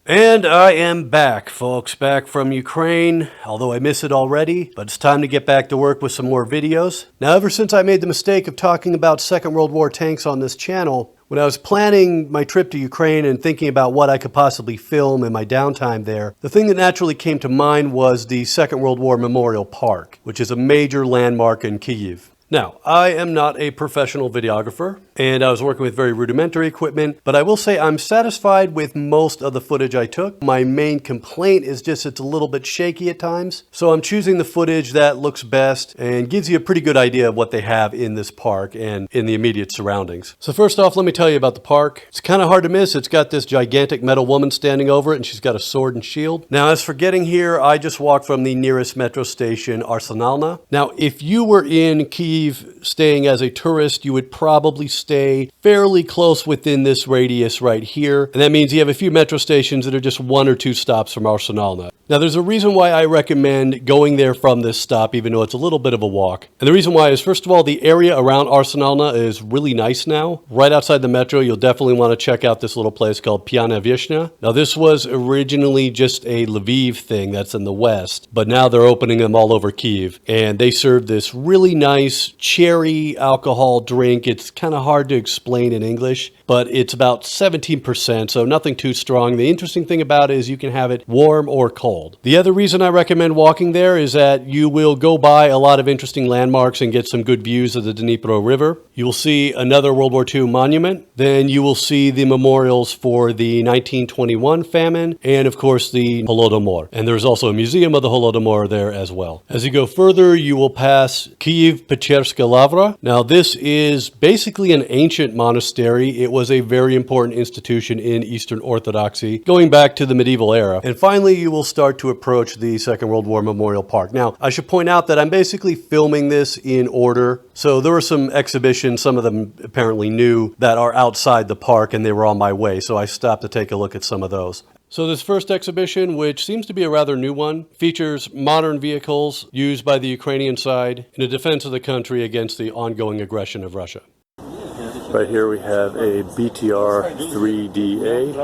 And I am back, folks, back from Ukraine, although I miss it already, but it's time to get back to work with some more videos. Now, ever since I made the mistake of talking about Second World War tanks on this channel, when I was planning my trip to Ukraine and thinking about what I could possibly film in my downtime there, the thing that naturally came to mind was the Second World War Memorial Park, which is a major landmark in Kyiv. Now, I am not a professional videographer, and I was working with very rudimentary equipment, but I will say I'm satisfied with most of the footage I took. My main complaint is just it's a little bit shaky at times, so I'm choosing the footage that looks best and gives you a pretty good idea of what they have in this park and in the immediate surroundings. So first off, let me tell you about the park. It's kind of hard to miss. It's got this gigantic metal woman standing over it, and she's got a sword and shield. Now, as for getting here, I just walked from the nearest metro station, Arsenalna. Now, if you were in Kyiv staying as a tourist, you would probably stay fairly close within this radius right here. And that means you have a few metro stations that are just 1 or 2 stops from Arsenalna. Now, there's a reason why I recommend going there from this stop, even though it's a little bit of a walk. And the reason why is, first of all, the area around Arsenalna is really nice now. Right outside the metro, you'll definitely want to check out this little place called Piana Vyshnya. Now, this was originally just a Lviv thing that's in the west, but now they're opening them all over Kyiv. And they serve this really nice cherry alcohol drink. It's kind of hard to explain in English, but it's about 17%, so nothing too strong. The interesting thing about it is you can have it warm or cold. The other reason I recommend walking there is that you will go by a lot of interesting landmarks and get some good views of the Dnipro River. You will see another World War II monument. Then you will see the memorials for the 1921 famine and, of course, the Holodomor. And there's also a museum of the Holodomor there as well. As you go further, you will pass Kyiv-Pecherska Lavra. Now, this is basically an ancient monastery. It was a very important institution in Eastern Orthodoxy, going back to the medieval era. And finally, you will start to approach the Second World War Memorial Park. Now, I should point out that I'm basically filming this in order. So there were some exhibitions, some of them apparently new, that are outside the park, and they were on my way. So I stopped to take a look at some of those. So this first exhibition, which seems to be a rather new one, features modern vehicles used by the Ukrainian side in a defense of the country against the ongoing aggression of Russia. Right here we have a BTR 3DA.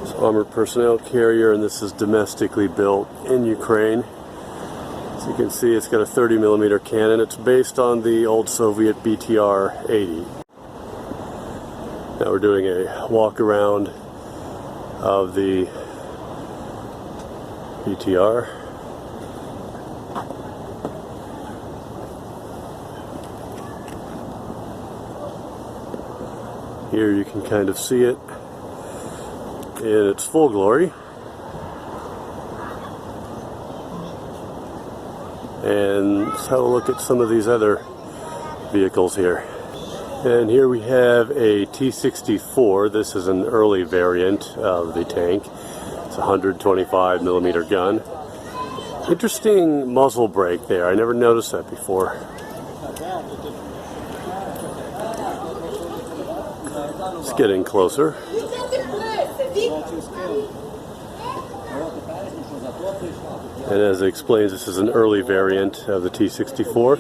It's armored personnel carrier, and this is domestically built in Ukraine. As you can see, it's got a 30mm cannon. It's based on the old Soviet BTR 80. Now we're doing a walk around of the BTR. Here you can kind of see it in its full glory. And let's have a look at some of these other vehicles here. And here we have a T-64. This is an early variant of the tank. It's a 125mm gun. Interesting muzzle brake there. I never noticed that before. It's getting closer. And as it explains, this is an early variant of the T-64.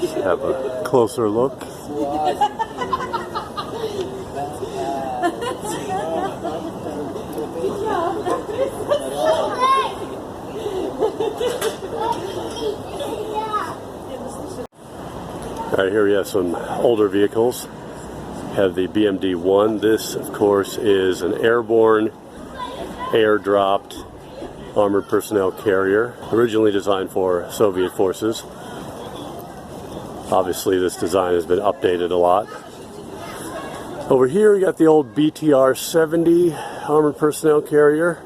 Let's have a closer look. Alright, here we have some older vehicles. We have the BMD-1. This, of course, is an airborne, air-dropped armored personnel carrier, originally designed for Soviet forces. Obviously, this design has been updated a lot. Over here, we got the old BTR-70 armored personnel carrier.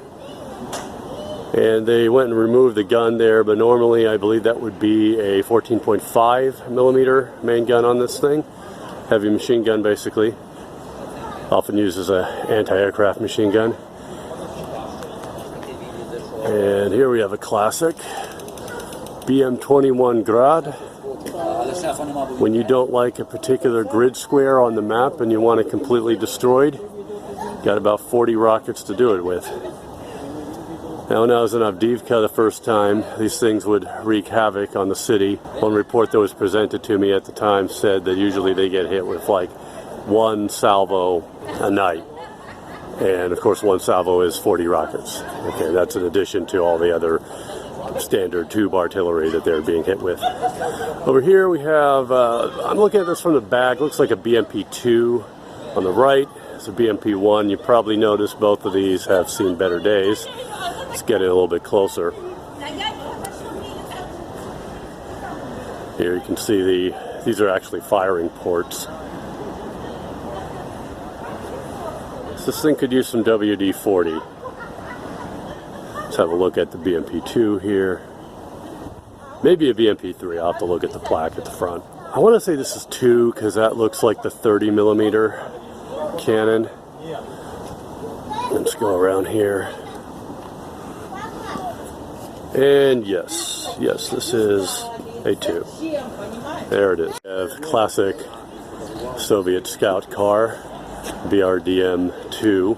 And they went and removed the gun there, but normally I believe that would be a 14.5mm main gun on this thing. Heavy machine gun, basically. Often used as an anti-aircraft machine gun. And here we have a classic BM-21 Grad. When you don't like a particular grid square on the map and you want it completely destroyed, you got about 40 rockets to do it with. Now, when I was in Avdiivka the first time, these things would wreak havoc on the city. One report that was presented to me at the time said that usually they get hit with like 1 salvo a night. And of course, one salvo is 40 rockets. Okay, that's in addition to all the other standard tube artillery that they're being hit with. Over here we have, I'm looking at this from the back, looks like a BMP-2. On the right is a BMP-1. You probably noticed both of these have seen better days. Let's get in a little bit closer. Here you can see these are actually firing ports. So this thing could use some WD-40. Let's have a look at the BMP-2 here. Maybe a BMP-3. I'll have to look at the plaque at the front. I want to say this is 2 because that looks like the 30mm cannon. Let's go around here. And yes, this is a 2. There it is. We have classic Soviet scout car, BRDM-2.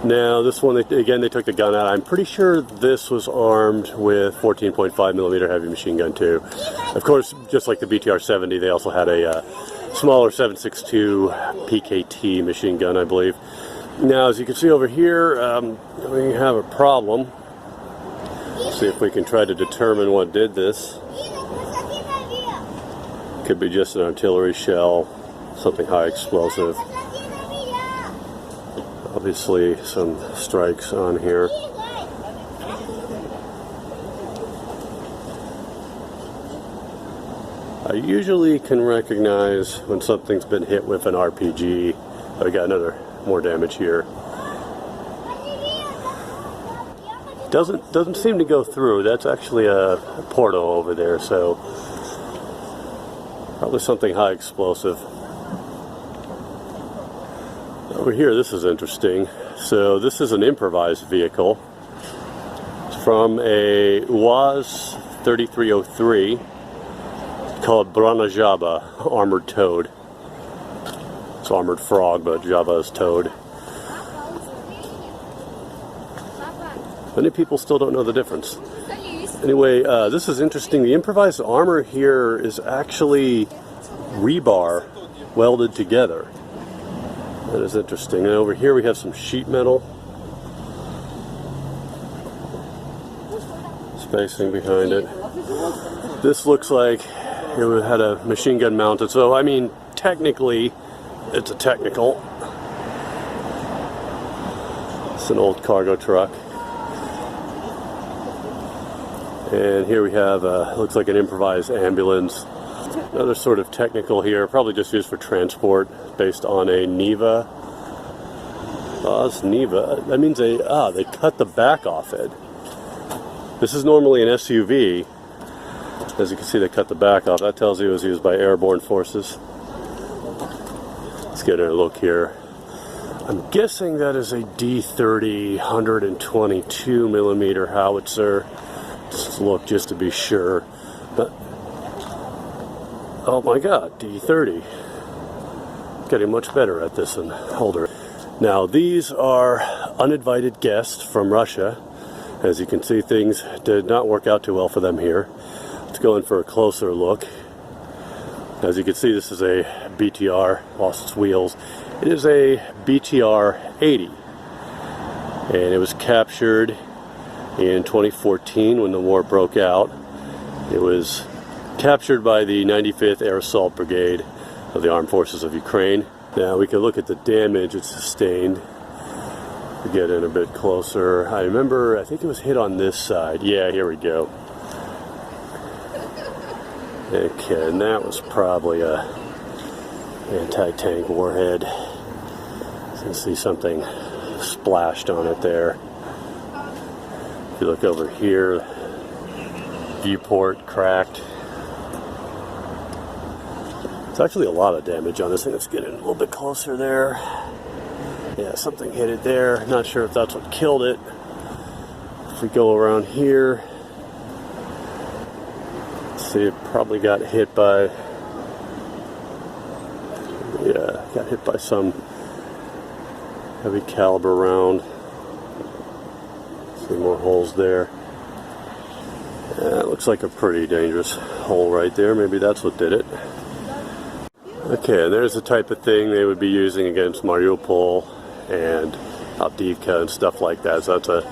Now this one, again, they took the gun out. I'm pretty sure this was armed with 14.5mm heavy machine gun too. Of course, just like the BTR-70, they also had a smaller 7.62 PKT machine gun, I believe. Now, as you can see over here, we have a problem. Let's see if we can try to determine what did this. Could be just an artillery shell, something high explosive. Obviously some strikes on here. I usually can recognize when something's been hit with an RPG. Oh, we got more damage here. Doesn't seem to go through. That's actually a portal over there, so probably something high explosive. Over here, this is interesting. So this is an improvised vehicle. It's from a WWII 3303 called Brana Jaba, armored toad. It's armored frog, but Java is toad. Many people still don't know the difference. Anyway, this is interesting. The improvised armor here is actually rebar welded together. That is interesting. And over here we have some sheet metal spacing behind it. This looks like it had a machine gun mounted. So, I mean, technically, it's a technical. It's an old cargo truck. And here we have, looks like an improvised ambulance. Another sort of technical here, probably just used for transport, based on a Neva. Oh, it's Neva. That means they cut the back off it. This is normally an SUV. As you can see, they cut the back off. That tells you it was used by airborne forces. Let's get a look here. I'm guessing that is a D-30 122mm howitzer. Let's look just to be sure. But oh my God, D-30. Getting much better at this than older. Now these are uninvited guests from Russia. As you can see, things did not work out too well for them here. Let's go in for a closer look. As you can see, this is a BTR, lost its wheels. It is a BTR-80. And it was captured in 2014 when the war broke out. It was captured by the 95th Air Assault Brigade of the Armed Forces of Ukraine. Now we can look at the damage it sustained. We get in a bit closer. I remember, I think it was hit on this side. Yeah, here we go. Okay, and that was probably a anti-tank warhead. You can see something splashed on it there. If you look over here, viewport cracked. There's actually a lot of damage on this thing. Let's get in a little bit closer there. Yeah, something hit it there. Not sure if that's what killed it. If we go around here, let's see, it probably got hit by, yeah, got hit by some heavy caliber round. See more holes there. It looks like a pretty dangerous hole right there. Maybe that's what did it. Okay, and there's the type of thing they would be using against Mariupol and Avdiivka and stuff like that. So that's a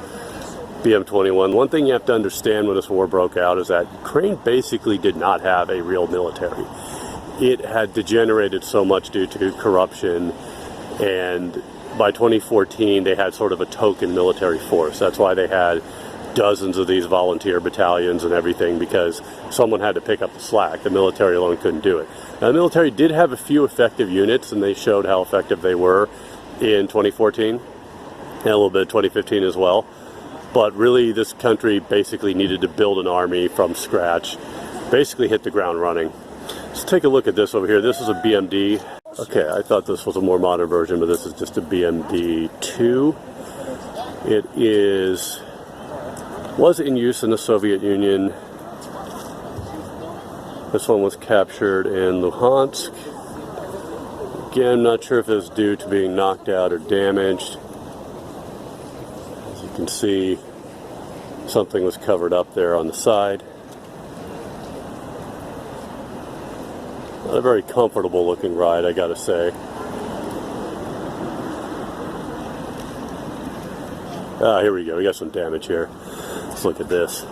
BM-21. One thing you have to understand when this war broke out is that Ukraine basically did not have a real military. It had degenerated so much due to corruption, and by 2014 they had sort of a token military force. That's why they had dozens of these volunteer battalions and everything, because someone had to pick up the slack. The military alone couldn't do it. Now, the military did have a few effective units, and they showed how effective they were in 2014 and a little bit of 2015 as well. But really, this country basically needed to build an army from scratch, basically hit the ground running. Let's take a look at this over here. This is a BMD. Okay, I thought this was a more modern version, but this is just a BMD-2. It was in use in the Soviet Union. This one was captured in Luhansk. Again, I'm not sure if it's due to being knocked out or damaged. As you can see, something was covered up there on the side. Not a very comfortable looking ride, I gotta say. Here we go, we got some damage here. Let's look at this.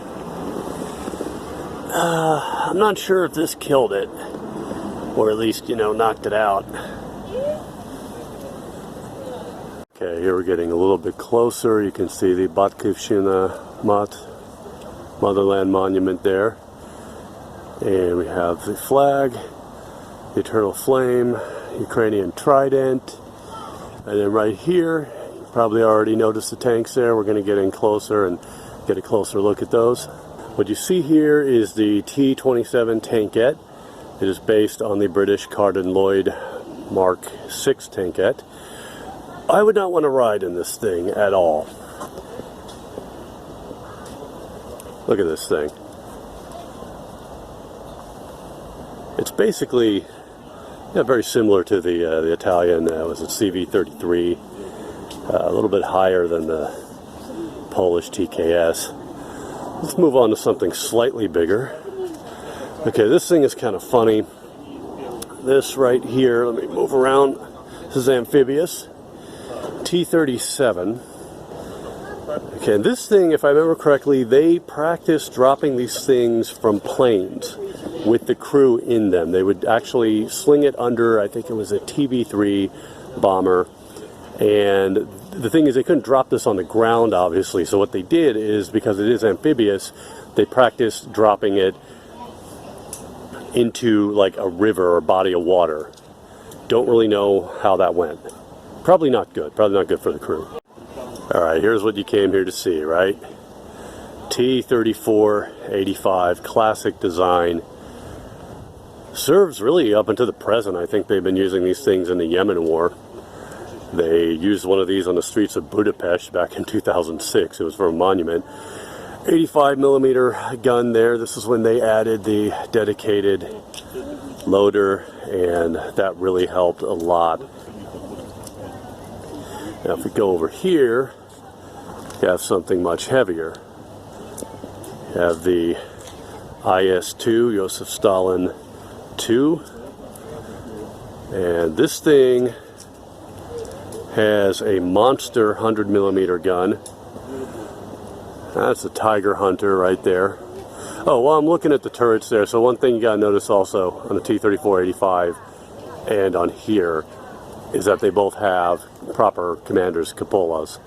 I'm not sure if this killed it, or at least, knocked it out. Okay, here we're getting a little bit closer. You can see the Batkivshchina Motherland monument there. And we have the flag, the eternal flame, Ukrainian trident. And then right here, you probably already noticed the tanks there. We're going to get in closer and get a closer look at those. What you see here is the T-27 tankette. It is based on the British Carden Lloyd Mark 6 tankette. I would not want to ride in this thing at all. Look at this thing. It's basically very similar to the Italian, was it CV-33, a little bit higher than the Polish TKS. Let's move on to something slightly bigger. Okay, this thing is kind of funny. This right here, let me move around. This is amphibious. T-37. Okay, and this thing, if I remember correctly, they practiced dropping these things from planes with the crew in them. They would actually sling it under, I think it was a TB-3 bomber. And the thing is, they couldn't drop this on the ground, obviously. So what they did is, because it is amphibious, they practiced dropping it into like a river or body of water. Don't really know how that went. Probably not good. Probably not good for the crew. Alright, here's what you came here to see, right? T-34-85, classic design. Serves really up until the present. I think they've been using these things in the Yemen war. They used one of these on the streets of Budapest back in 2006. It was for a monument. 85mm gun there. This is when they added the dedicated loader, and that really helped a lot. Now if we go over here, you have something much heavier. You have the IS-2, Joseph Stalin 2, and this thing has a monster 100mm gun. That's a Tiger Hunter right there. Oh, well, I'm looking at the turrets there, so one thing you gotta notice also on the T-34-85 and on here is that they both have proper commander's cupolas.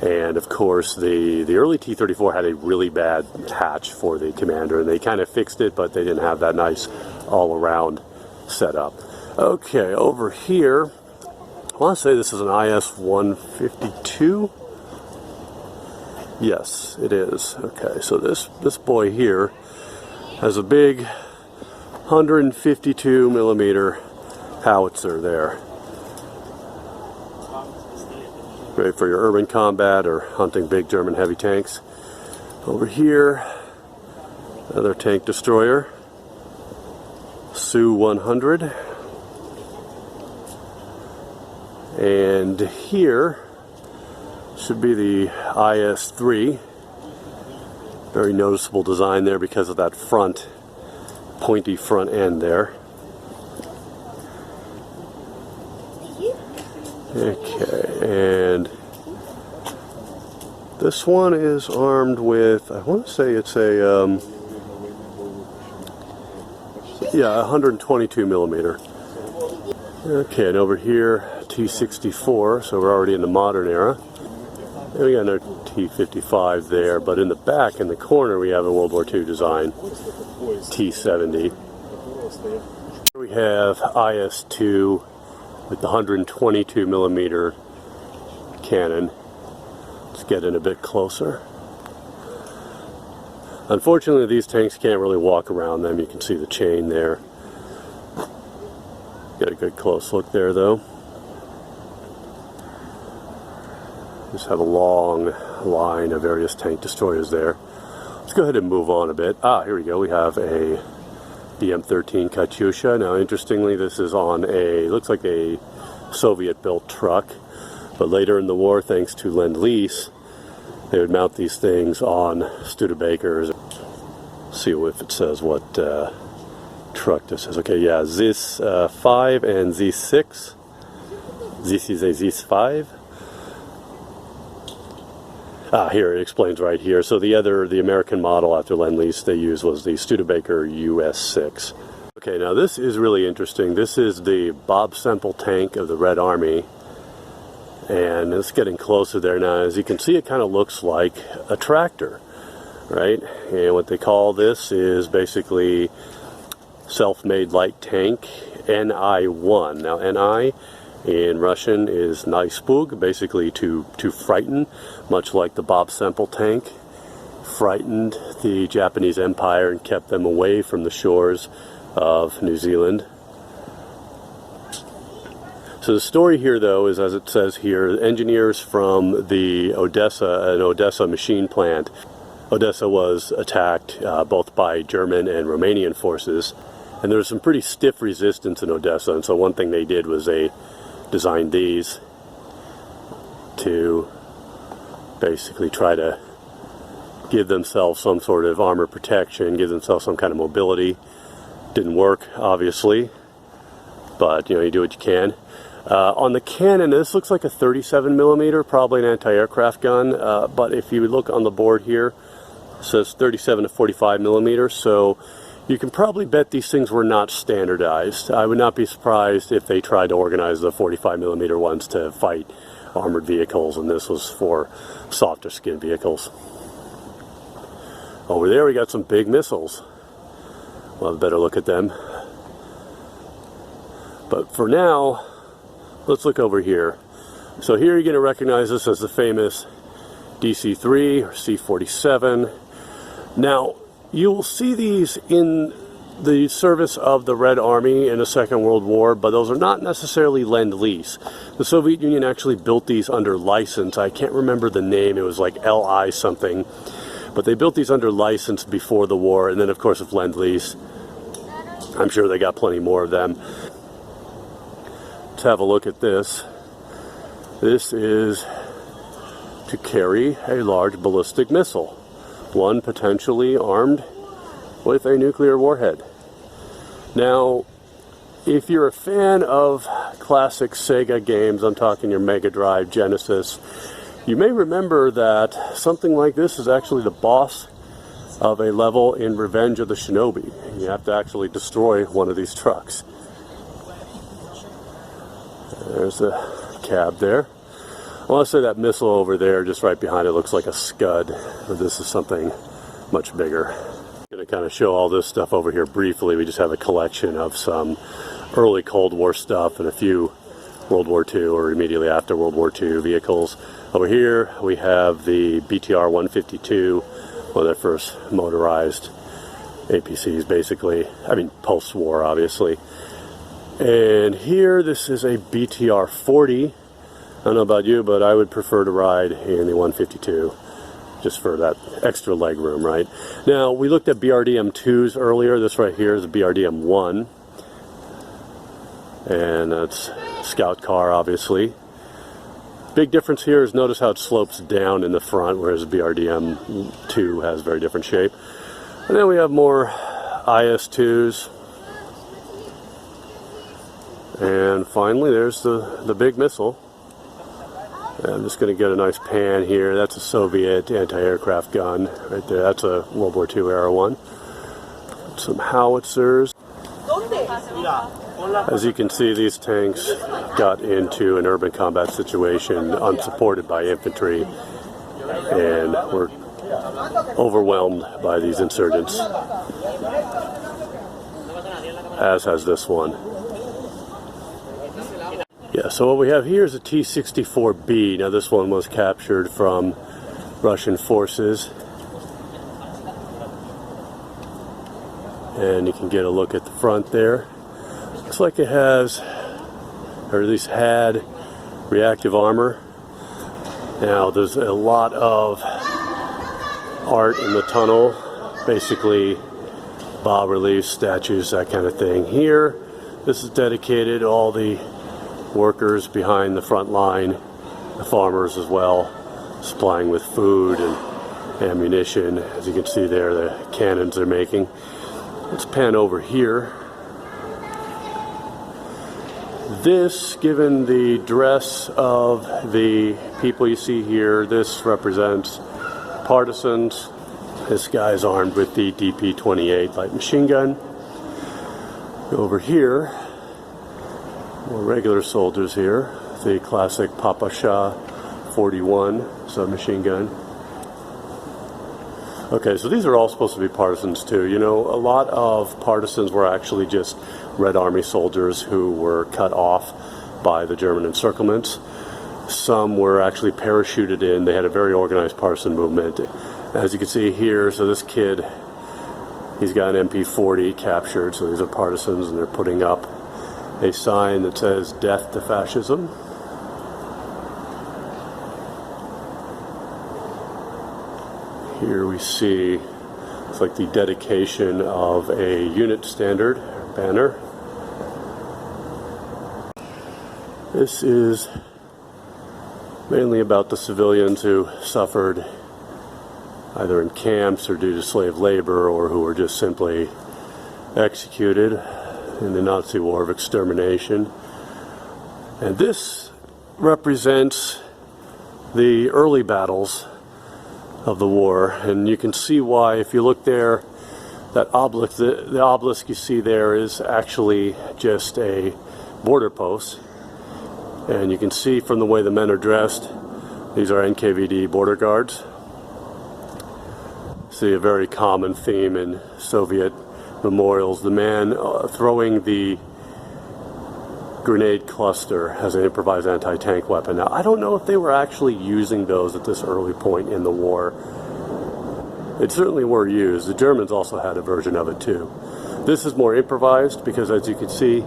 And of course, the early T-34 had a really bad hatch for the commander, and they kind of fixed it, but they didn't have that nice all-around setup. Okay, over here, I want to say this is an IS-152. Yes, it is. Okay, so this boy here has a big 152mm howitzer there. Great for your urban combat or hunting big German heavy tanks. Over here, another tank destroyer, Su-100. And here should be the IS-3. Very noticeable design there because of that front, pointy front end there. Okay, and This one is armed with, I want to say it's a, yeah, 122 millimeter. Okay, and over here, T-64, so we're already in the modern era. And we got another T-55 there, but in the back, in the corner, we have a World War II design, T-70. Here we have IS-2 with the 122 millimeter cannon. Let's get in a bit closer. Unfortunately, these tanks can't really walk around them. You can see the chain there. Get a good close look there, though. Just have a long line of various tank destroyers there. Let's go ahead and move on a bit. Ah, here we go. We have a BM-13 Katyusha. Now, interestingly, this is on a, looks like a Soviet-built truck. But later in the war, thanks to Lend-Lease, they would mount these things on Studebakers. See if it says what truck this is. Okay, yeah, ZIS-5 and ZIS-6. This is a ZIS-5. Ah, here it explains right here. So the American model after Lend-Lease they used was the Studebaker US-6. Okay, now this is really interesting. This is the Bob Semple tank of the Red Army. And it's getting closer there now. As you can see, it kind of looks like a tractor, right? And what they call this is basically self-made light tank, NI-1. Now, NI in Russian is Naispug, basically to frighten, much like the Bob Semple tank frightened the Japanese Empire and kept them away from the shores of New Zealand. So the story here, though, is as it says here, engineers from the Odessa machine plant. Odessa was attacked both by German and Romanian forces, and there was some pretty stiff resistance in Odessa, and so one thing they did was they designed these to basically try to give themselves some sort of armor protection, give themselves some kind of mobility. Didn't work, obviously, but you know, you do what you can. On the cannon, this looks like a 37 millimeter, probably an anti-aircraft gun, but if you look on the board here, it says 37 to 45 millimeters, so you can probably bet these things were not standardized. I would not be surprised if they tried to organize the 45 millimeter ones to fight armored vehicles, and this was for softer skin vehicles. Over there we got some big missiles. We'll have a better look at them. But for now, let's look over here. So here you're going to recognize this as the famous DC-3 or C-47. Now, you will see these in the service of the Red Army in the Second World War, but those are not necessarily Lend-Lease. The Soviet Union actually built these under license. I can't remember the name. It was like LI something. But they built these under license before the war, and then of course with Lend-Lease, I'm sure they got plenty more of them. Let's have a look at this. This is to carry a large ballistic missile, one potentially armed with a nuclear warhead. Now, if you're a fan of classic Sega games, I'm talking your Mega Drive, Genesis, you may remember that something like this is actually the boss of a level in Revenge of the Shinobi. You have to actually destroy one of these trucks. There's the cab there. I want to say that missile over there, just right behind it, looks like a Scud, but this is something much bigger. I'm going to kind of show all this stuff over here briefly. We just have a collection of some early Cold War stuff and a few World War II or immediately after World War II vehicles. Over here we have the BTR-152, one of their first motorized APCs, basically. I mean, post-war, obviously. And here, this is a BTR-40. I don't know about you, but I would prefer to ride in the 152, just for that extra leg room, right? Now, we looked at BRDM-2s earlier. This right here is a BRDM-1. And that's scout car, obviously. Big difference here is notice how it slopes down in the front, whereas BRDM-2 has a very different shape. And then we have more IS-2s. And finally, there's the big missile. I'm just going to get a nice pan here. That's a Soviet anti-aircraft gun right there. That's a World War II era one. Some howitzers. As you can see, these tanks got into an urban combat situation unsupported by infantry and were overwhelmed by these insurgents, as has this one. Yeah, so what we have here is a T-64B. Now this one was captured from Russian forces. And you can get a look at the front there. Looks like it has, or at least had, reactive armor. Now there's a lot of art in the tunnel, basically bas-reliefs, statues, that kind of thing. Here, this is dedicated to all the workers behind the front line, the farmers as well, supplying with food and ammunition. As you can see there, the cannons they're making. Let's pan over here. This, given the dress of the people you see here, this represents partisans. This guy's armed with the DP-28 light machine gun. Over here, more regular soldiers here. The classic Papasha 41 submachine gun. Okay, so these are all supposed to be partisans too. You know, a lot of partisans were actually just Red Army soldiers who were cut off by the German encirclements. Some were actually parachuted in. They had a very organized partisan movement. As you can see here, so this kid, he's got an MP40 captured, so these are partisans, and they're putting up a sign that says "Death to Fascism." Here we see, it's like the dedication of a unit standard banner. This is mainly about the civilians who suffered either in camps or due to slave labor, or who were just simply executed in the Nazi war of extermination. And this represents the early battles of the war, and you can see why. If you look there, that obelisk, the obelisk you see there is actually just a border post, and you can see from the way the men are dressed, these are NKVD border guards. See a very common theme in Soviet memorials, the man throwing the grenade cluster as an improvised anti-tank weapon. Now, I don't know if they were actually using those at this early point in the war. They certainly were used. The Germans also had a version of it too. This is more improvised because, as you can see,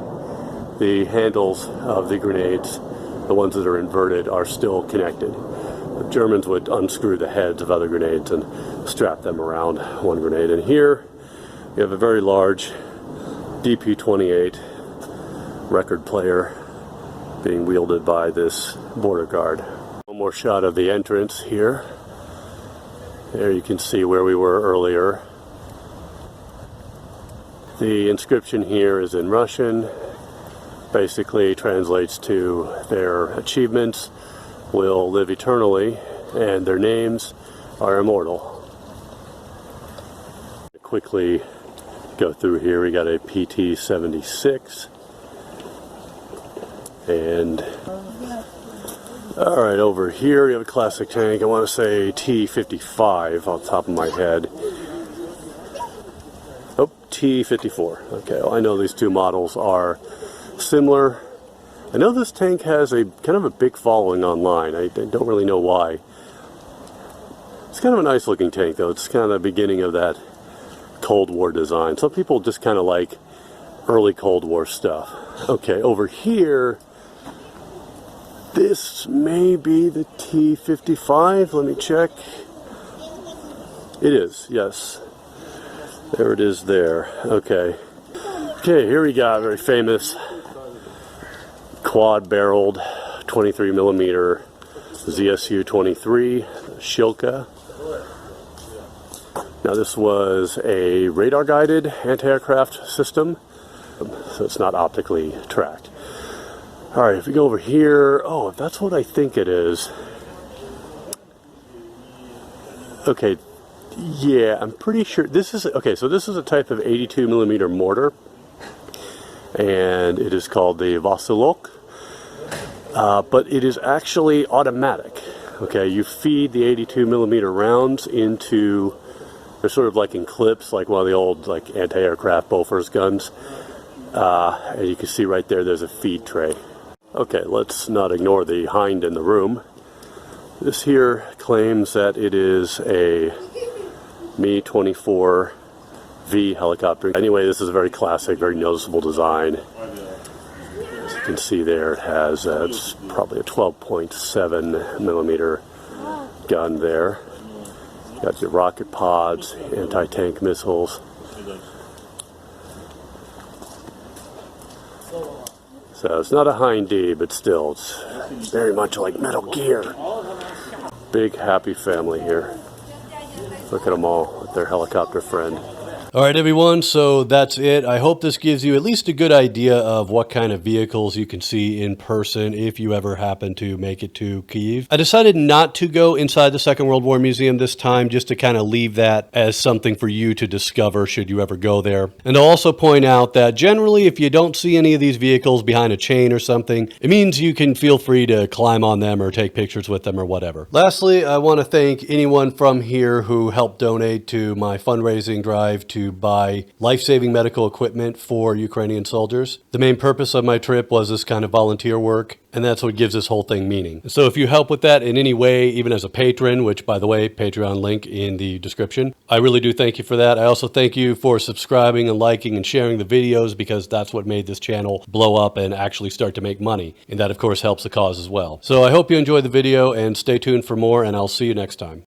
the handles of the grenades, the ones that are inverted, are still connected. The Germans would unscrew the heads of other grenades and strap them around one grenade. And here you have a very large DP-28 record player being wielded by this border guard. One more shot of the entrance here. There you can see where we were earlier. The inscription here is in Russian. Basically translates to their achievements will live eternally and their names are immortal. Quickly go through here. We got a PT-76. And all right, over here we have a classic tank. I want to say T-55 off the top of my head. Oh, T-54. Okay, well, I know these two models are similar. I know this tank has a kind of a big following online. I don't really know why. It's kind of a nice looking tank though. It's kind of the beginning of that Cold War design. Some people just kind of like early Cold War stuff. Okay, over here, this may be the T-55. Let me check. It is, yes. There it is there. Okay. Okay, here we got a very famous quad-barreled 23mm ZSU-23 Shilka. Now this was a radar-guided anti-aircraft system, so it's not optically tracked. All right, if we go over here, oh, that's what I think it is. Okay, yeah, I'm pretty sure this is, okay, so this is a type of 82 millimeter mortar, and it is called the Vassilok, but it is actually automatic. Okay, you feed the 82 millimeter rounds into, they're sort of like in clips, like one of the old like anti-aircraft Bofors guns, and you can see right there, there's a feed tray. Okay, let's not ignore the hind in the room. This here claims that it is a Mi-24V helicopter. Anyway, this is a very classic, very noticeable design. As you can see there, it has it's probably a 12.7 millimeter gun there. Got your rocket pods, anti-tank missiles. So it's not a Hind D, but still, it's very much like Metal Gear. Big happy family here. Look at them all with their helicopter friend. All right, everyone, so that's it. I hope this gives you at least a good idea of what kind of vehicles you can see in person if you ever happen to make it to Kyiv. I decided not to go inside the Second World War Museum this time, just to kind of leave that as something for you to discover should you ever go there. And I'll also point out that generally, if you don't see any of these vehicles behind a chain or something, it means you can feel free to climb on them or take pictures with them or whatever. Lastly, I want to thank anyone from here who helped donate to my fundraising drive to buy life-saving medical equipment for Ukrainian soldiers. The main purpose of my trip was this kind of volunteer work, and that's what gives this whole thing meaning. So if you help with that in any way, even as a patron, which, by the way, Patreon link in the description, I really do thank you for that. I also thank you for subscribing and liking and sharing the videos, because that's what made this channel blow up and actually start to make money. And that, of course, helps the cause as well. So I hope you enjoyed the video, and stay tuned for more, and I'll see you next time.